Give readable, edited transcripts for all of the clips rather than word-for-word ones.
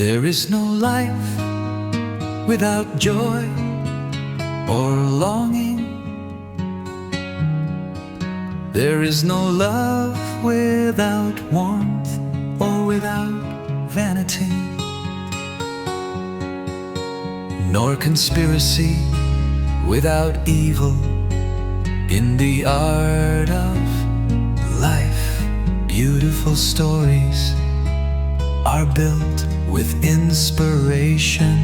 There is no life without joy or longing. There is no love without warmth or without vanity, nor conspiracy without evil. In the art of life, beautiful stories are built with inspiration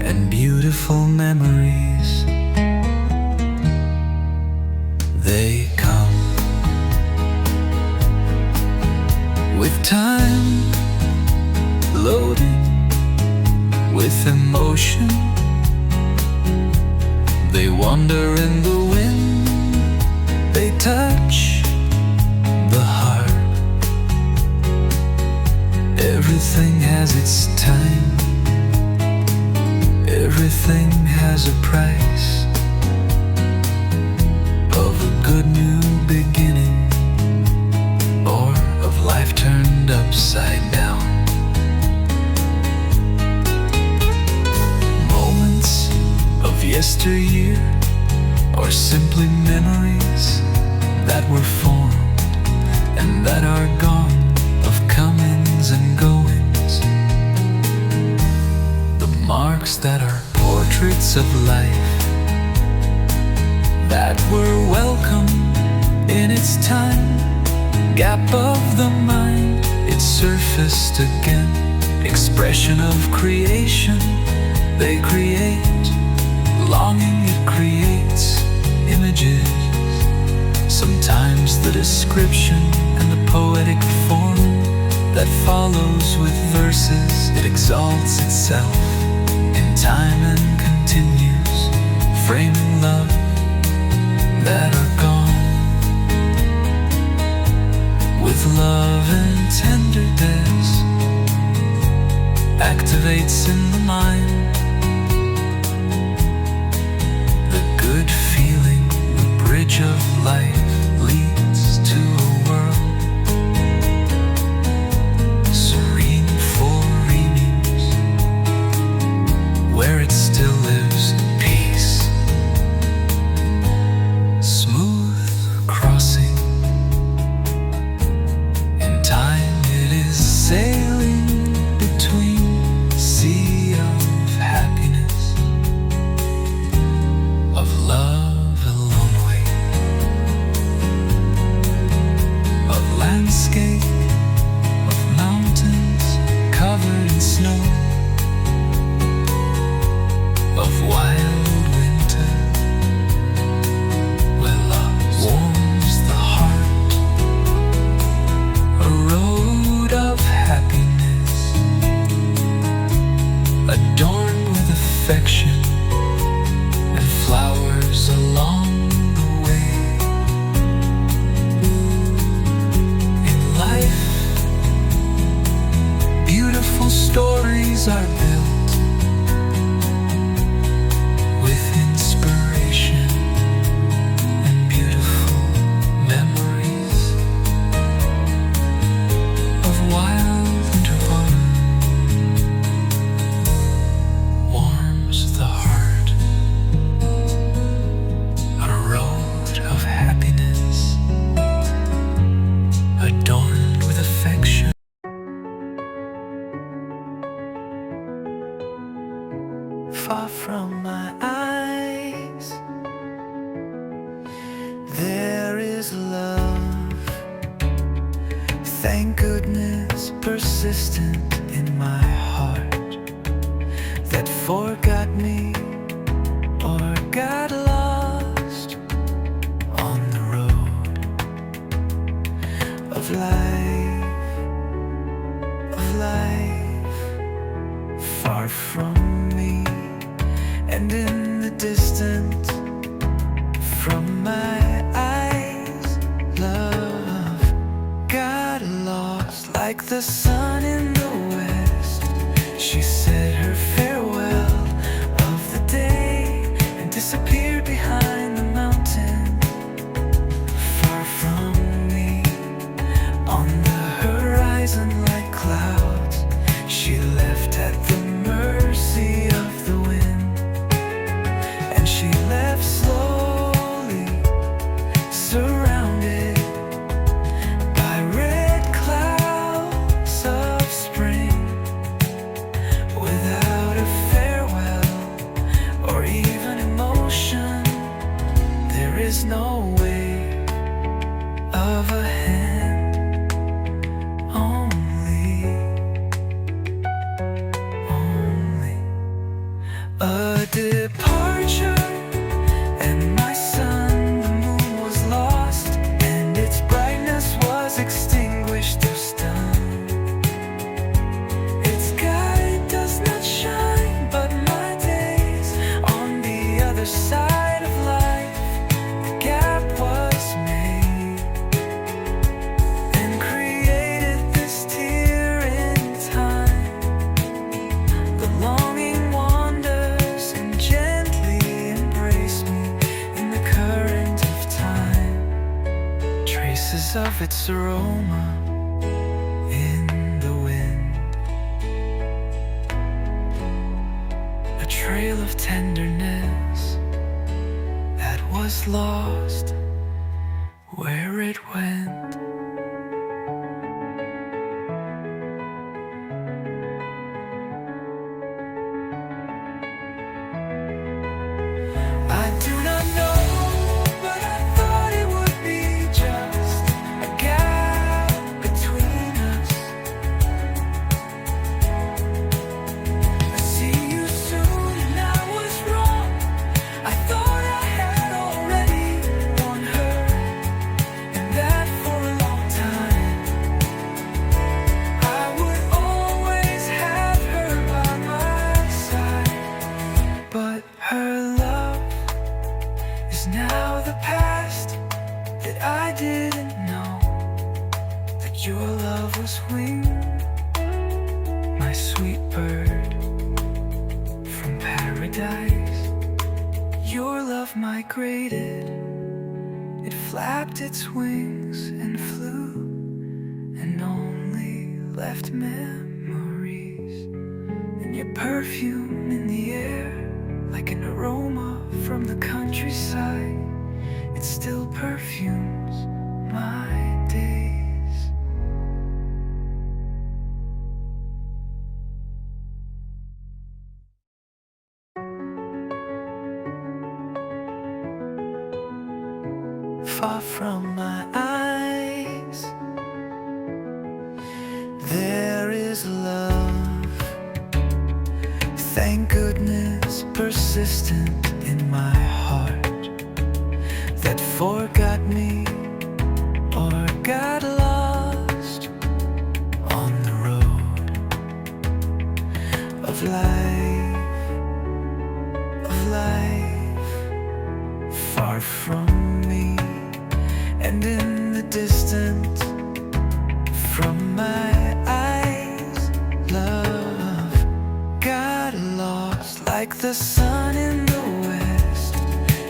and beautiful memories. They come with time loaded with emotion. They wander in the wind, they touch the heart. Everything has its time, everything has a price of a good new beginning, or of life turned upside down. Moments of yesteryear, or simply memories that were formed and that are gone, of comings and goings. The marks that are portraits of life that were welcome in its time. Gap of the mind, it surfaced again. Expression of creation, they create. Longing, it creates images. Sometimes the description and the poetic form that follows with verses, it exalts itself in time and continues, framing love that are gone. With love and tenderness, activates in the mind the good feeling. The bridge of life leads to a world serene for readings, where it still lives in peace. Smooth crossing in time, it is sailing between sea of happiness, of love a lone way, of landscape, of mountains covered in snow, of wild winter where love warms the heart, a road of happiness adorned with affection and flowers along the way. In life, beautiful stories are built with inspiration and beautiful memories of wild interval. Warms the heart, a road of happiness adorned with affection. Far from my eyes, there is love. Thank goodness, persistent in my heart, that forgot me or got lost on the road of life, far from me. And in the distance, from my eyes, love got lost like the sun in the west. She said her farewell of the day and disappeared behind the mountain, far from me. On the horizon like clouds, of its aroma in the wind, a trail of tenderness that was lost where it went. I do not know, but I thought it would be just a gap between us. I see you soon and I was wrong. I thought I had already won her, and that for a long time I would always have her by my side. But her love is now the past that I didn't know that your love was winged, my sweet bird from paradise. Your love migrated, it flapped its wings and flew, and only left memories. And your perfume in the air, like an aroma from the countryside, it still perfumes my days. Far from my eyes, there is love, thank goodness, persistent in my heart, that forgot me or got lost on the road of life, far from me and in the distance from my eyes. Love got lost like the sun in the west.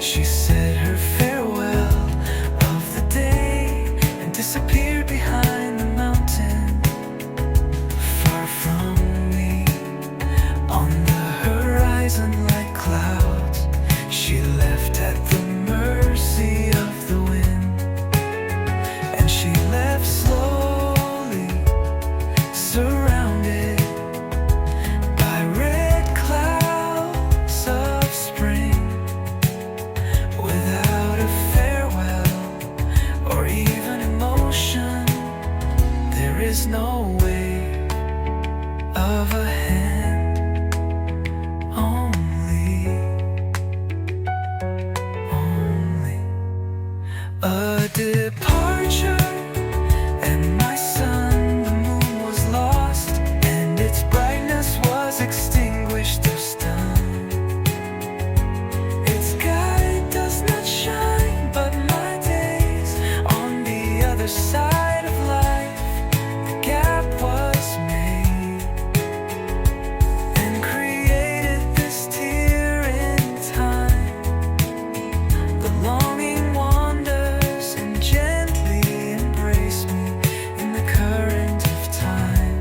She said her farewell of the day and disappeared behind the mountain. Far from me, on the horizon like clouds, she left at the mercy of the wind. And she left slowly, surrounded by red clouds of spring, without a farewell or even emotion. There is no way of a hand, only a departure. And my sun, the moon, was lost, and its brightness was extinguished or stunned. Its guide does not shine, but my days on the other side of life, the gap was made and created this tear in time. The longing wanders and gently embrace me in the current of time.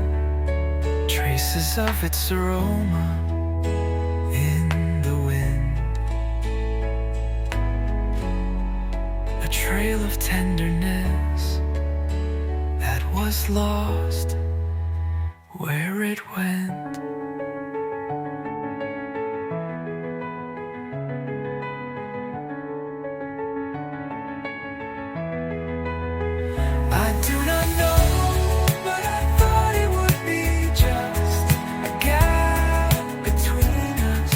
Traces of its aroma in the wind, a trail of tenderness that was lost where it went. I do not know, but I thought it would be just a gap between us.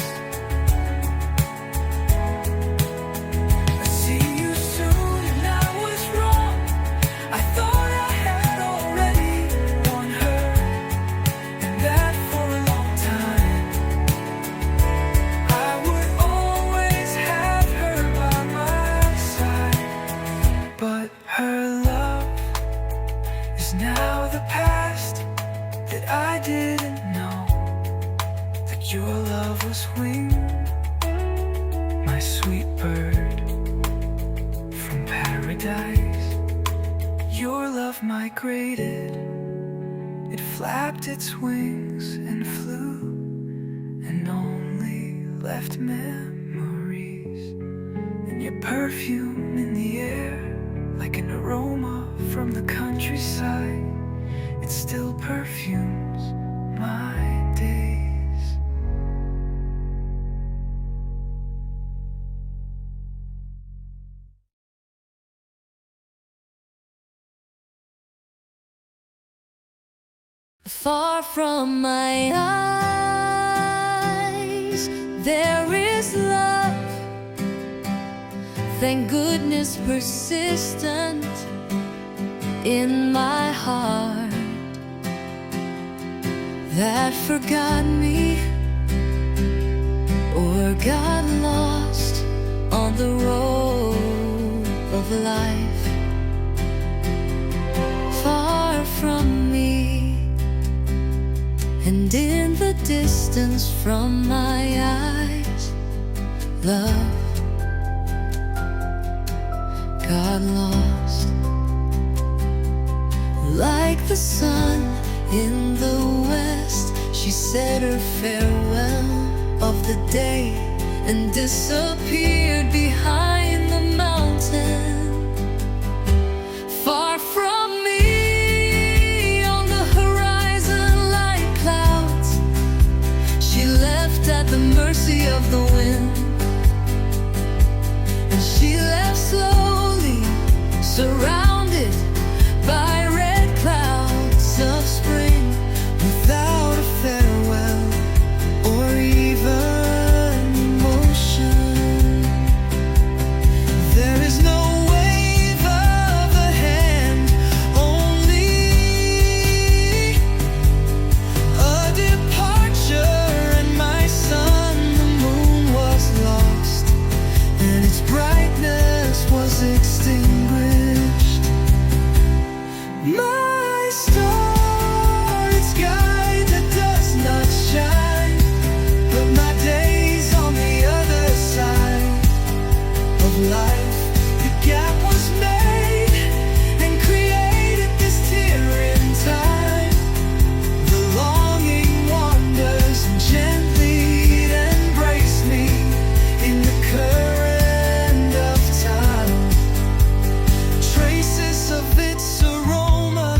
I see you soon and I was wrong. I thought I had already won her, and that for a long time I would always have her by my side. But her love is now the past that I didn't know that your love was winged, my sweet bird from paradise. Your love migrated. It flapped its wings and flew, and only left memories. And your perfume in the air, like an aroma from the countryside, it still perfumes my days. Far from my eyes, there is love, thank goodness persistent in my heart, that forgot me or got lost on the road of life. Far from me, and in the distance from my eyes, love got lost. Like the sun in the west, she said her farewell of the day and disappeared behind the mountain. Far from me, on the horizon like clouds, she left at the mercy of the wind. And she left slowly, surrounded by red clouds of spring, without a farewell or even emotion. There is no wave of the hand, only a departure. And my son, the moon, was lost, and its brightness was extinguished. My star, its guide that does not shine, but my days on the other side of life. The gap was made and created this tear in time. The longing wanders and gently it embraced me in the current of time. Traces of its aroma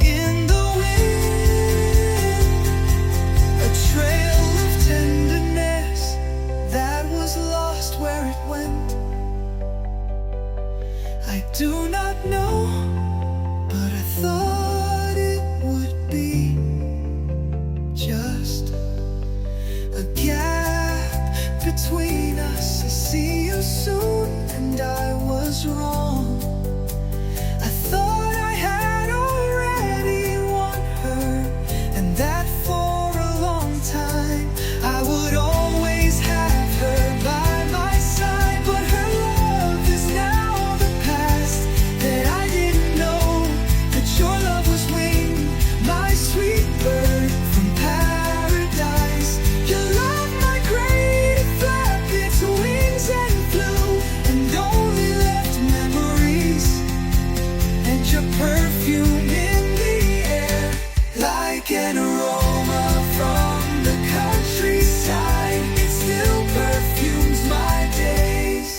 in the wind, a trail of tenderness that was lost where it went. I do not know, but I thought it would be just a gap between us. I see you soon, and I was wrong. I thought I had already won her, and that for a long time I would always have her by my side. But her love is now the past, that I didn't know that your love was winged, my sweet bird from paradise. Your love migrated, flapped its wings and flew, and only left memories. And your perfume in the air, like an aroma from the countryside, it still perfumes my days.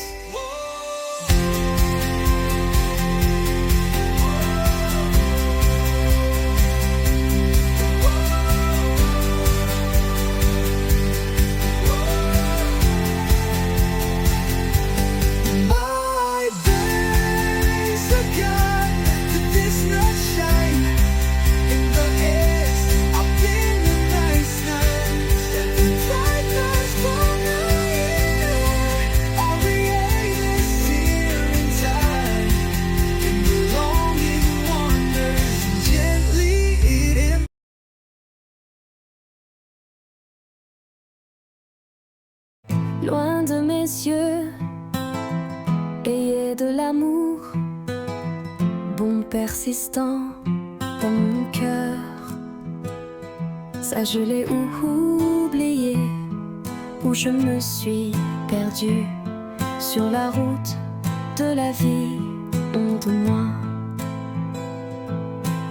My days are gone, that does not shine in the east, up in the night sky. And the brightness from the air, all created here in time. And the longing wanders, and gently it Loin de mes yeux, ayez de l'amour, bon persistant dans mon cœur. Ça je l'ai oublié, où je me suis perdue sur la route de la vie, honte de moi.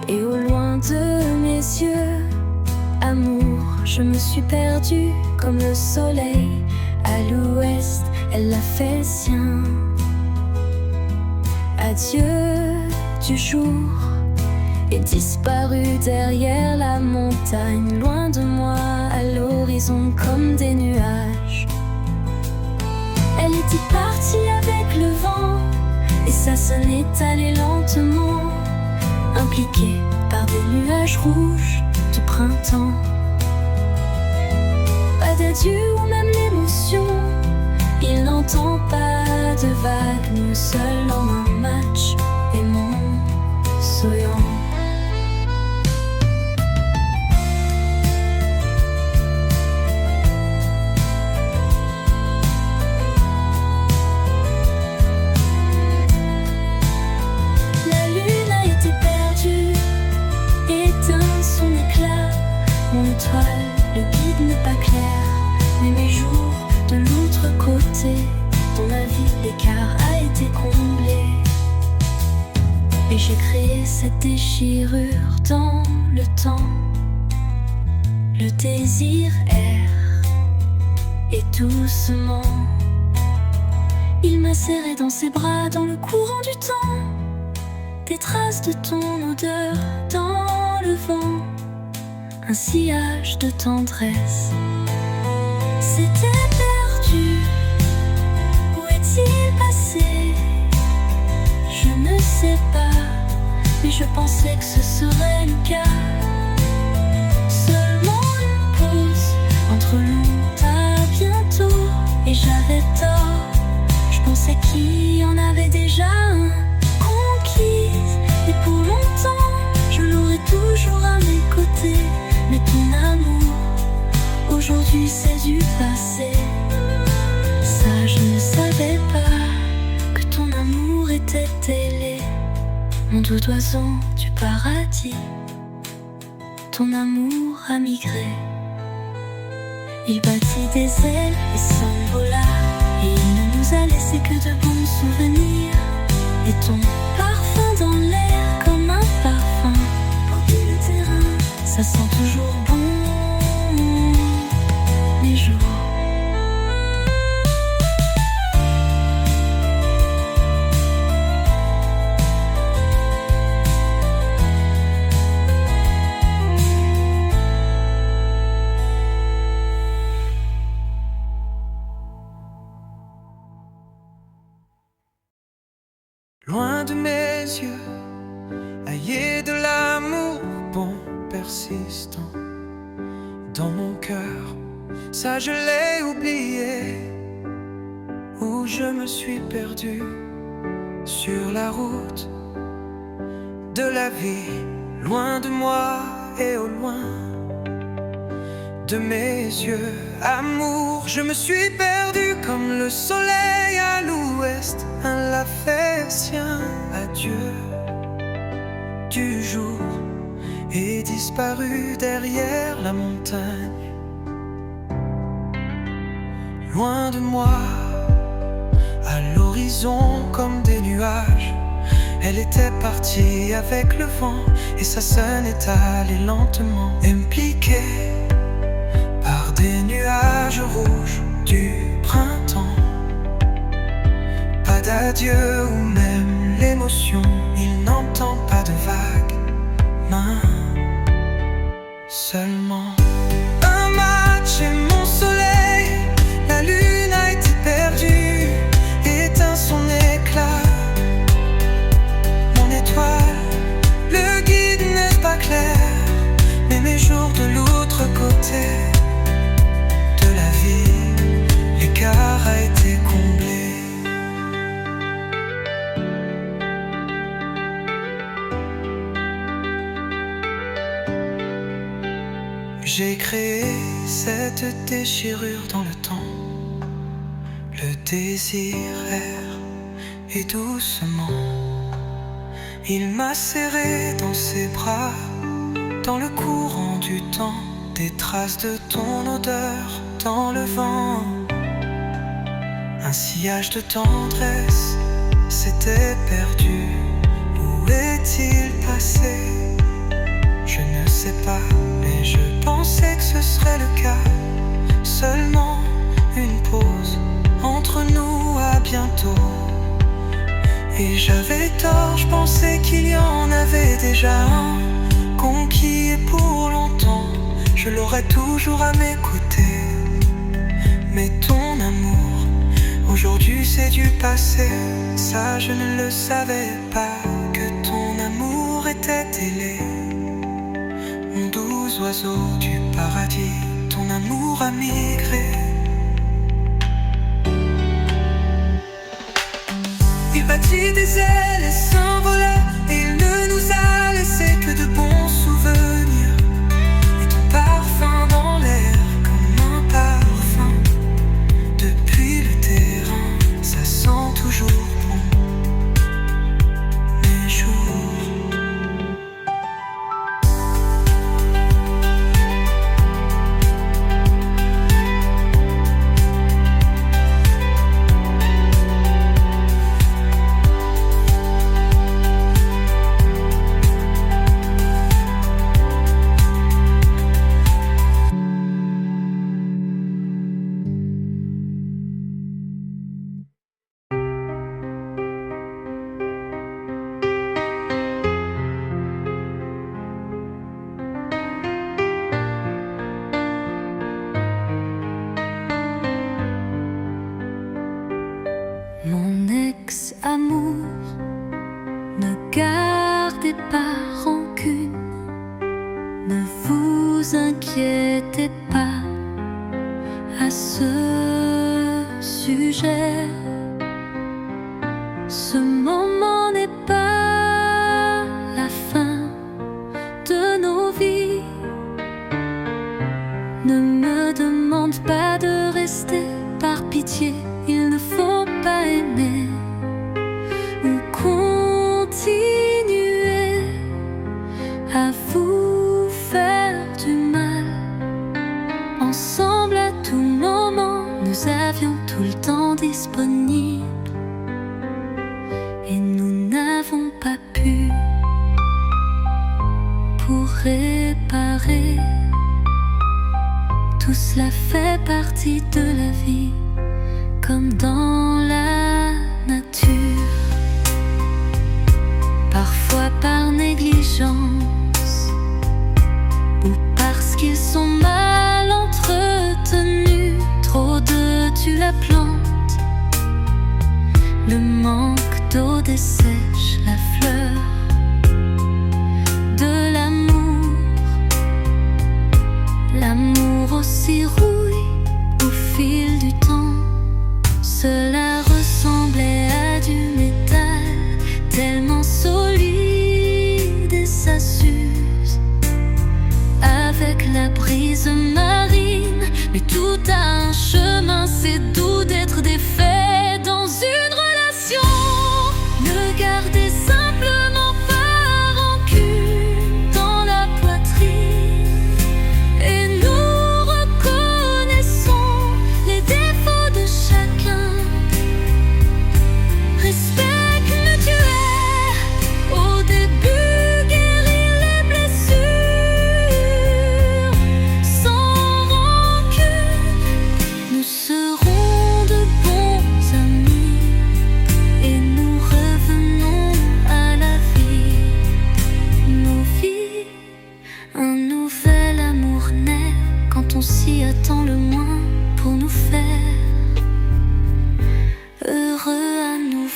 et au loin de mes yeux. Amour, je me suis perdue comme le soleil. À l'ouest, elle l'a fait sien. Adieu du jour est disparu derrière la montagne, loin de moi, à l'horizon comme des nuages. Elle était partie avec le vent, et ça s'en est allé lentement, impliquée par des nuages rouges du printemps. Pas d'adieu ou même l'émotion, il n'entend pas de vagues, nous seuls en un match, aimons, soyons. La lune a été perdue, éteint son éclat, mon étoile, le guide n'est pas clair, mais mes jours de l'autre côté, dans ma vie l'écart a été comblé. Et j'ai créé cette déchirure dans le temps. Le désir erre, et doucement il m'a serré dans ses bras dans le courant du temps. Des traces de ton odeur dans le vent, un sillage de tendresse. C'était perdu, où est-il passé? Je ne sais pas, mais je pensais que ce serait le cas. Seulement une pause, entre long à bientôt, et j'avais tort. Je pensais qu'il y en avait déjà un conquise, et pour longtemps, je l'aurai toujours à mes côtés. Mais ton amour, aujourd'hui c'est du passé. Ça je ne savais pas, que ton amour était ailé, mon doux oiseau du paradis. Ton amour a migré, il battit des ailes et s'envola, et il ne nous a laissé que de bons souvenirs. Et ton parfum dans l'air comme un parfum, porter le terrain, ça sent toujours bon les jours. Loin de mes yeux, aillé de l'amour bon persistant. Dans mon cœur, ça je l'ai oublié, où je me suis perdu sur la route de la vie. Loin de moi et au loin de mes yeux, amour, je me suis perdu comme le soleil à l'ouest, un l'a fait sien. Adieu du jour est disparu derrière la montagne. Loin de moi, à l'horizon comme des nuages, elle était partie avec le vent, et ça s'en est allé lentement, impliquée par des nuages rouges du printemps. Pas d'adieu ou même l'émotion, il n'entend pas de vagues, main. Seulement un match et mon soleil, la lune a été perdue, éteint son éclat. Mon étoile, le guide n'est pas clair, mais mes jours de l'autre côté de la vie, l'écart a été comblé. J'ai créé cette déchirure dans le temps. Le désir erre, et doucement il m'a serré dans ses bras, dans le courant du temps. Des traces de ton odeur dans le vent, un sillage de tendresse s'était perdu. Où est-il passé? Je ne sais pas, mais je pensais que ce serait le cas. Seulement une pause entre nous, à bientôt. Et j'avais tort, je pensais qu'il y en avait déjà un conquis et pour longtemps. Je l'aurais toujours à mes côtés. Mais ton amour, aujourd'hui c'est du passé. Ça je ne le savais pas, que ton amour était ailé. Mon doux oiseau du paradis, ton amour a migré. Il bâtit des ailes et s'envola, et il ne nous a laissé que de bons souvenirs. Et ton parfum dans l'air comme un parfum. Depuis le terrain, ça sent toujours bon. Mes jours. Mon ex-amour, ne gardez pas rancune, ne vous inquiétez pas à ce sujet. Ce moment n'est pas la fin de nos vies. Ne me demande pas de rester, par pitié, il ne faut pas aimer ou continuer à vous faire du mal. Ensemble à tout moment, nous avions tout le temps disponible et nous n'avons pas pu. Pour réparer, tout cela fait partie de la vie, comme dans la nature. Parfois par négligence ou parce qu'ils sont mal entretenus. Trop de tu la plantes, le manque d'eau dessèche la fleur de l'amour. L'amour aussi rouille au fil du temps. Cela ressemblait à du métal, tellement solide, et ça s'use avec la brise marine. Mais tout a un chemin, c'est doux d'être défait dans une relation. Ne gardez simplement pas rancune dans la poitrine, et nous reconnaissons les défauts de chacun. Respect mutuel, au début guérir les blessures. Sans rancune, nous serons de bons amis, et nous revenons à la vie. Nos vies, un nouvel amour naît quand on s'y attend le moins, pour nous faire heureux à nouveau.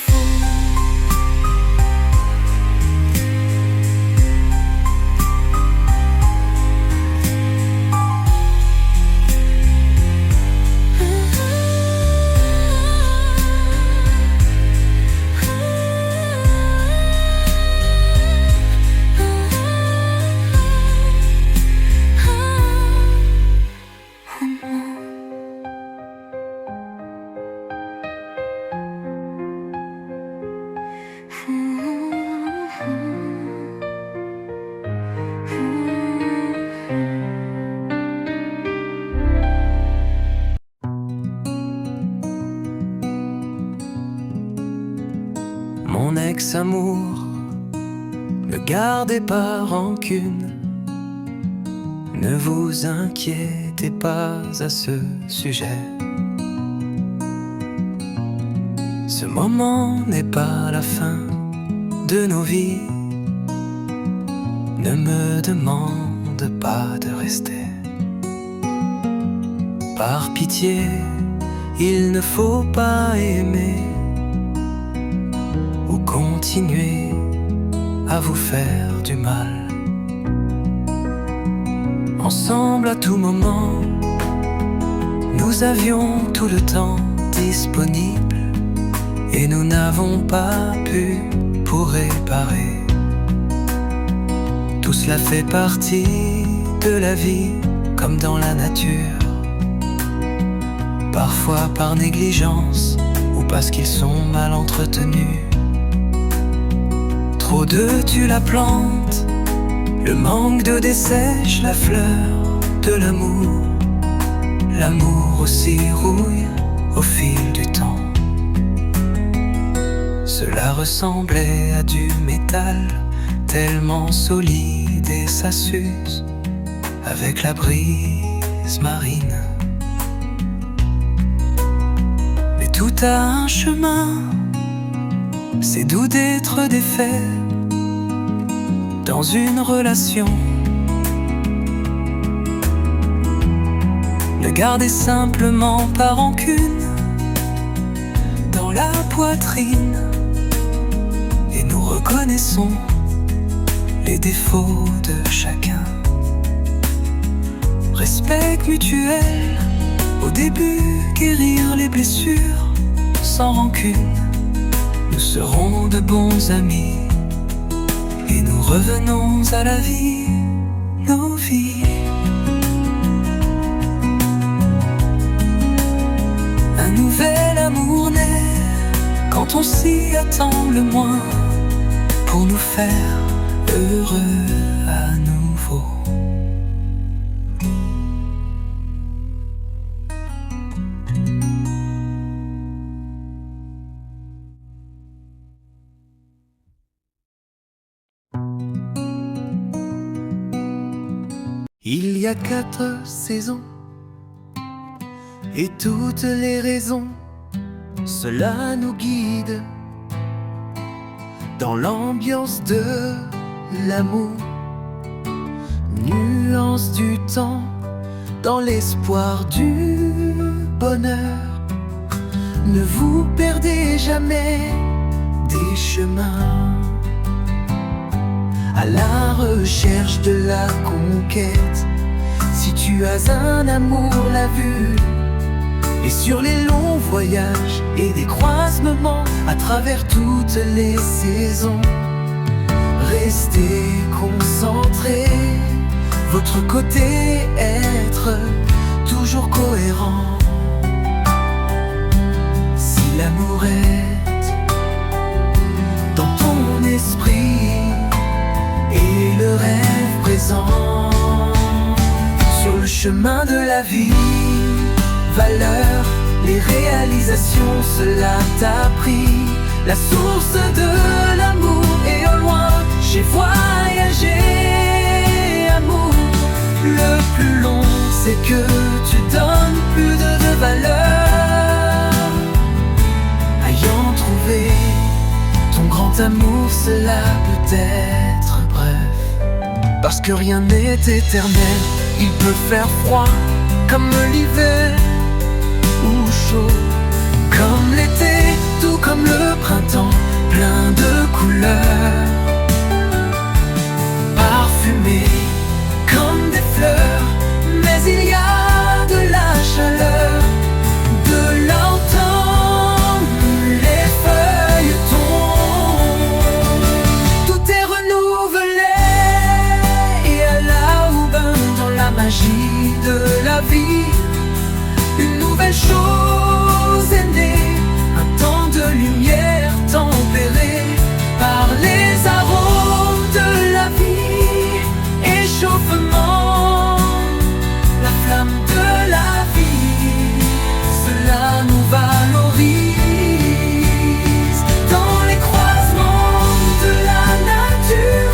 Mon ex-amour, ne gardez pas rancune, Ne vous inquiétez pas à ce sujet. Ce moment n'est pas la fin de nos vies. Ne me demande pas de rester. Par pitié, il ne faut pas aimer ou continuer à vous faire du mal. Ensemble à tout moment, nous avions tout le temps disponible et nous n'avons pas pu pour réparer. Tout cela fait partie de la vie comme dans la nature. Parfois par négligence ou parce qu'ils sont mal entretenus. Trop d'œufs tue la plante, le manque d'eau dessèche la fleur de l'amour. L'amour aussi rouille au fil du temps. Cela ressemblait à du métal, tellement solide et ça s'use avec la brise marine. Mais tout a un chemin, c'est doux d'être défait dans une relation. Ne gardez simplement pas rancune dans la poitrine. Et nous reconnaissons les défauts de chacun. Respect mutuel, au début guérir les blessures sans rancune. Nous serons de bons amis et nous revenons à la vie, nos vies. Un nouvel amour naît quand on s'y attend le moins, pour nous faire heureux à nouveau. Il y a 4 saisons et toutes les raisons, cela nous guide dans l'ambiance de l'amour, nuance du temps, dans l'espoir du bonheur. Ne vous perdez jamais des chemins, à la recherche de la conquête. Si tu as un amour, la vue et sur les longs voyages et des croisements à travers toutes les saisons, restez concentrés, votre côté être toujours cohérent. Si l'amour est dans ton esprit et le rêve présent sur le chemin de la vie, valeur, les réalisations, cela t'a pris. La source de l'amour est au loin, j'ai voyagé, amour. Le plus long, c'est que tu donnes plus de valeur. Ayant trouvé ton grand amour, cela peut être bref. Parce que rien n'est éternel, il peut faire froid comme l'hiver ou chaud comme l'été, tout comme le printemps, plein de couleurs, parfumé comme des fleurs. Mais il y a de la chaleur, de l'automne, les feuilles tombent, tout est renouvelé et à la houben dans la magie de la vie. Une nouvelle chose est née, un temps de lumière tempéré par les arômes de la vie. Échauffement, la flamme de la vie, cela nous valorise dans les croisements de la nature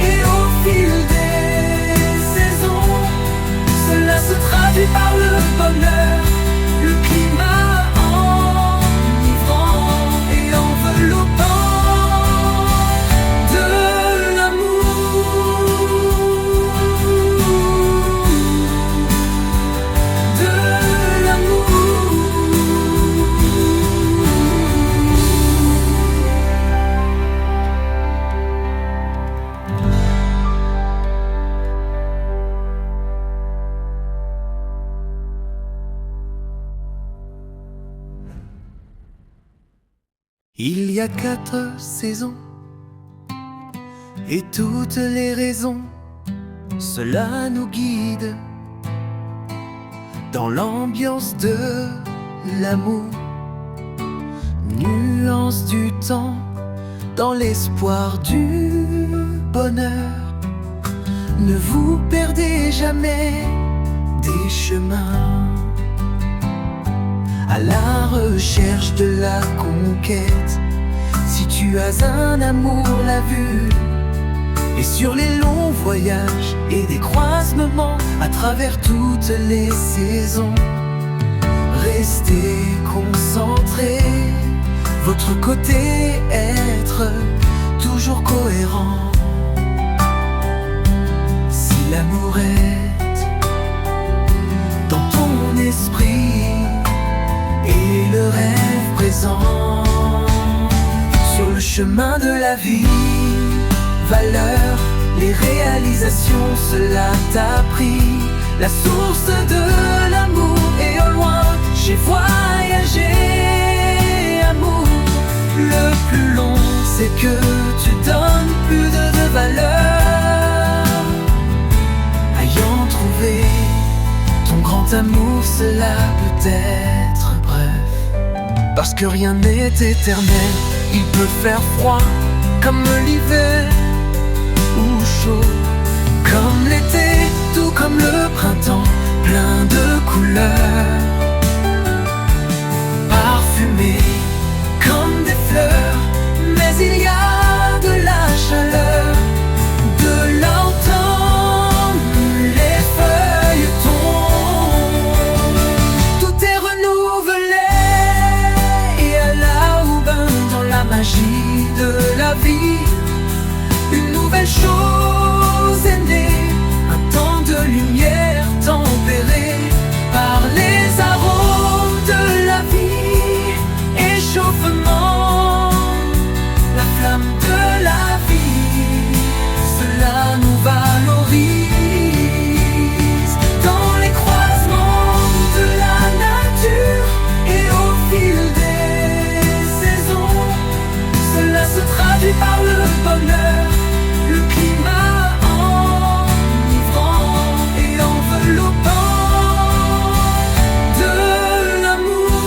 et au fil des saisons. Il y a 4 saisons et toutes les raisons, cela nous guide dans l'ambiance de l'amour, nuance du temps, dans l'espoir du bonheur. Ne vous perdez jamais des chemins à la recherche de la conquête. Si tu as un amour, la vue, et sur les longs voyages et des croisements à travers toutes les saisons, restez concentrés, votre côté être toujours cohérent. Si l'amour est dans ton esprit et le rêve présent sur le chemin de la vie, valeur, les réalisations, cela t'a pris. La source de l'amour est au loin, j'ai voyagé, amour. Le plus long, c'est que tu donnes plus de valeur. Ayant trouvé ton grand amour, cela peut être bref. Parce que rien n'est éternel, il peut faire froid comme l'hiver, ou chaud comme l'été, tout comme le printemps, plein de couleurs, parfumé comme des fleurs. Mais il y a de la chaleur, de l'automne, les feuilles tombent, tout est renouvelé, et à la houben dans la magie de la vie, une nouvelle chose est née, un temps de lumière tempéré par les arômes de la vie, échauffement, la flamme de la vie, cela nous valorise dans les croisements de la nature et au fil des saisons, cela se traduit par le bonheur. Le climat enivrant et enveloppant de l'amour,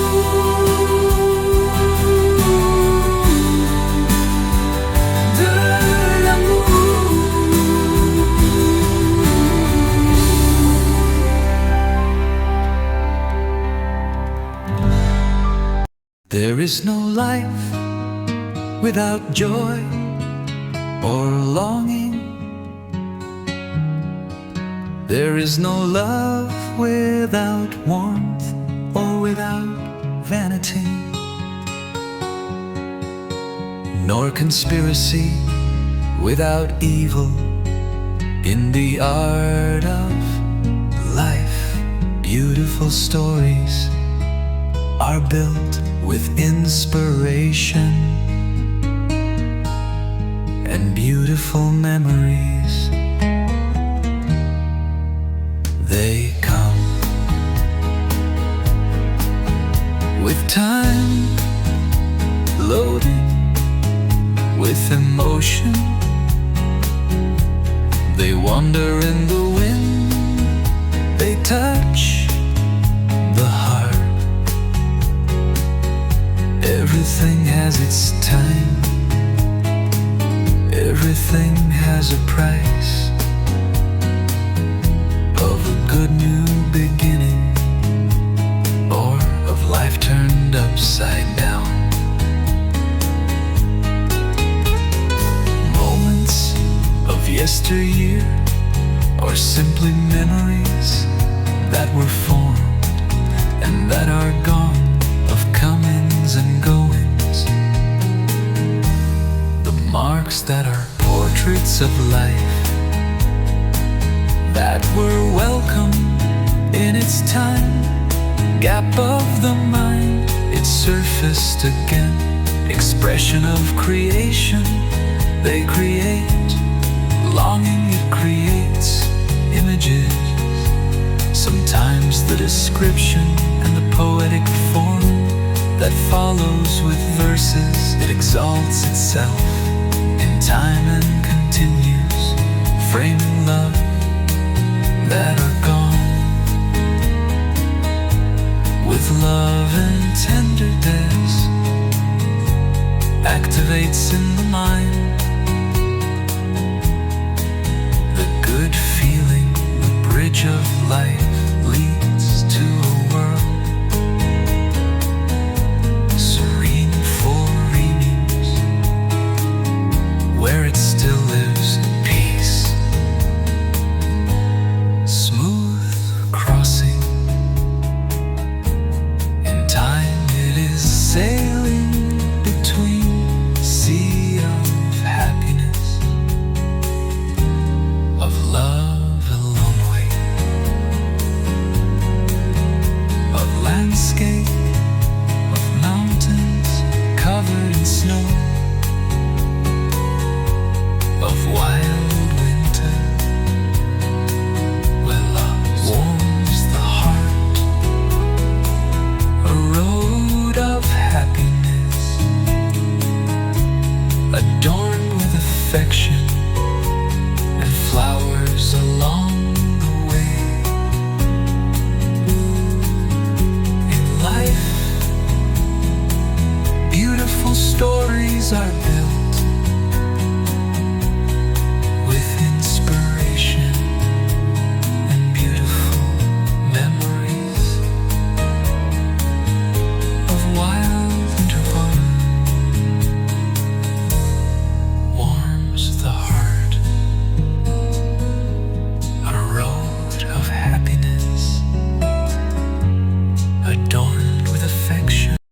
de l'amour. There is no life without joy or longing. There is no love without warmth or without vanity, nor conspiracy without evil. In the art of life, beautiful stories are built with inspiration and beautiful memories. They come with time, loaded with emotion. They wander in the wind, they touch the heart. Everything has its time, everything has a price of a good new beginning, or of life turned upside down. Moments of yesteryear, or simply memories that were formed and that are gone, of comings and goings. The marks that are portraits of life that were welcome in its time. Gap of the mind, it surfaced again. Expression of creation, they create. Longing, it creates images. Sometimes the description and the poetic form that follows with verses. It exalts itself in time and continues, framing love that are gone. With love and tenderness, activates in the mind the good feeling. The bridge of life leads to a world serene for readings, where it still lives in peace. Smooth crossing in time, it is sailing between sea of happiness, of love a long way, of landscape